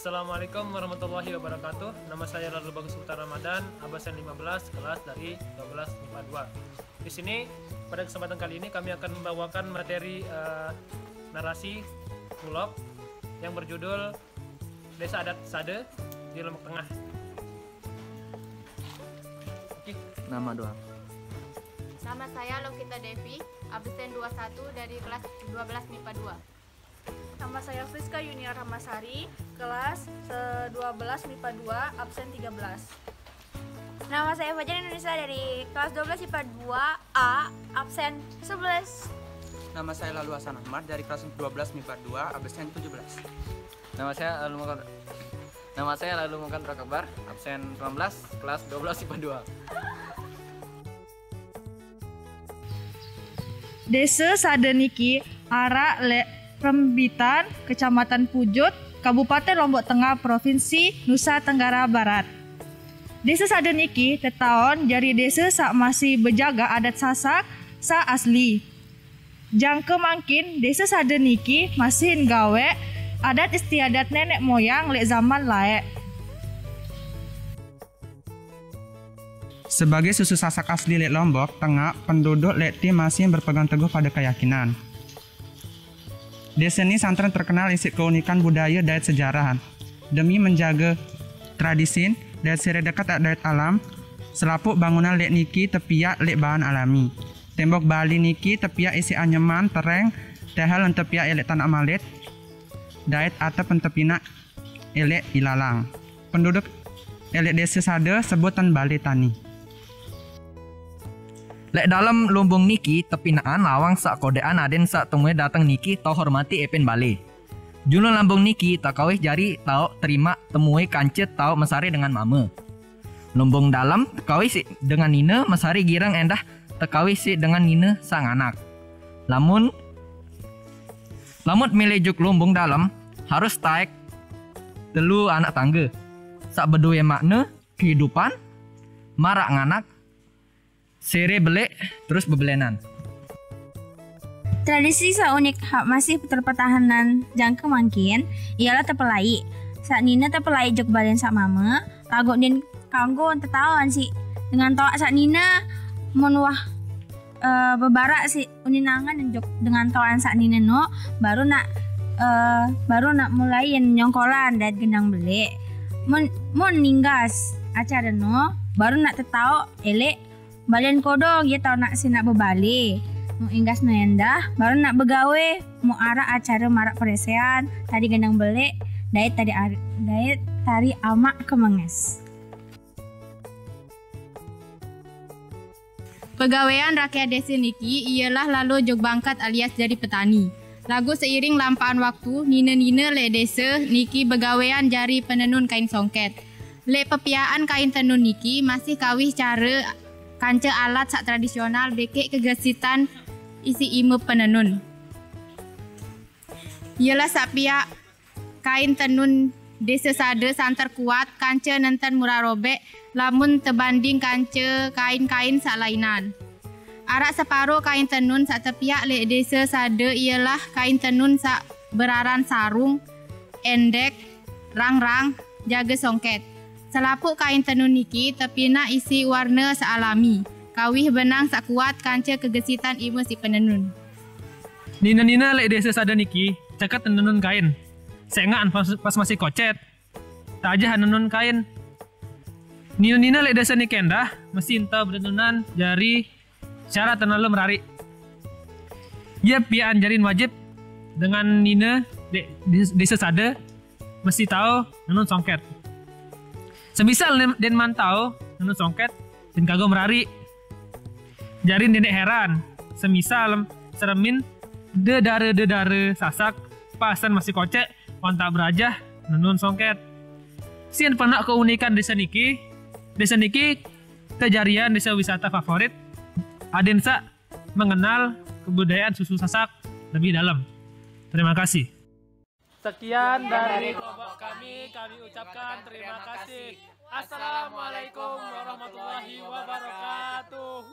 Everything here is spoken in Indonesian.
Assalamualaikum warahmatullahi wabarakatuh. Nama saya Lalu Bagus Sultan Ramadan, absen 15, kelas dari 12 MIPA 2. Di sini pada kesempatan kali ini kami akan membawakan materi narasi prolog yang berjudul Desa Adat Sade di Lombok Tengah. Oke. Nama doang. Nama saya Lokita Devi, absen 21 dari kelas 12 MIPA 2. Nama saya Friska Yunia Ramasari, kelas 12 MIPA 2, absen 13. Nama saya Fajar Indonesia dari kelas 12 IPA 2A, absen 11. Nama saya Lalu Hasan Ahmad dari kelas 12 MIPA 2, absen 17. Nama saya Lalu Mukan Prakabar, absen 19, kelas 12 IPA 2. Desa Sade niki ara le Rembitan, Kecamatan Pujut, Kabupaten Lombok Tengah, Provinsi Nusa Tenggara Barat. Desa Sade niki tetaon jari desa sak masih bejaga adat Sasak sa asli. Jangke mangkin desa Sade niki masih nggawe adat istiadat nenek moyang lek zaman laek. Sebagai susu Sasak asli lek Lombok Tengah, penduduk lek Ti masih berpegang teguh pada keyakinan. Desa ini santren terkenal isi keunikan budaya dan sejarah. Demi menjaga tradisi dan sire dekat adat alam, selapuk bangunan lek niki tepiak lek bahan alami. Tembok Bali niki tepiak isi anyaman tereng, tehal tepiak elek tanah malet, daet atap pentepina elek ilalang. Penduduk elek desa Sade sebutan Bali Tani. Lek dalam lumbung niki tepinaan lawang sak kodean aden sak temui datang niki tau hormati epen bale. Julun lambung niki tak kawih jari tau terima temui kancet tau mesari dengan mama. Lumbung dalam kawih si dengan nina mesari girang endah tekawih si dengan nina sang anak. Lamun melejuk lumbung dalam harus taek telu anak tangga. Sak bedue makna kehidupan marak nganak sere belek terus bebelenan. Tradisi saunik hak masih terpertahanan jangka mangkin ialah tepelai. Sak nina tepelai jok balen sak mama, lagu din kanggo tetawan sih. Dengan toak sak nina menuah bebarak sih uninangan dan jok dengan toan sak nina no baru nak mulai nyongkolan dan gendang belek. Mun ninggas acara no baru nak tetau elek balian kodong ya tau nak sinak bebali mau inggas nendah baru nak begawe mau arah acara marak peresean tadi gendang belek dait tari amak kemenges. Pegawaian rakyat desa niki ialah lalu jog bangkat alias jadi petani. Lagu seiring lampaan waktu, nina-nina le desa niki begawaian jari penenun kain songket. Le pepiaan kain tenun niki masih kawih cara kanca alat sak tradisional bekek kegesitan isi ime penenun. Ialah sak piak kain tenun desa Sade santer kuat kanca nenten murah robek lamun tebanding kanca kain-kain sak lainan. Arak separuh kain tenun sak tepiak lek desa Sade ialah kain tenun sak beraran sarung, endek, rang-rang, jaga songket. Selapuk kain tenun niki tepina isi warna sealami. Kawih benang sak kuat kanca kegesitan ime si penenun. Nina-nina lek desa Sade niki cakat tenun kain. Seengaan pas masih kocet. Tak aja tenun kain. Nina-nina lek desa niki endah mesti entah betenunan jari cara tenalu merari. Ya pian jarin wajib dengan nina desa Sade mesti tahu tenun songket. Semisal den mantau tenun songket dan kagak merari. Jarin denek heran. Semisal seremin dedare Sasak pasan masih kocek kontak berajah tenun songket. Sien pernah keunikan desa niki kejarian desa wisata favorit. Aden sak mengenal kebudayaan susu Sasak lebih dalam. Terima kasih. Sekian dari kelompok kami ucapkan terima kasih. Assalamualaikum warahmatullahi wabarakatuh.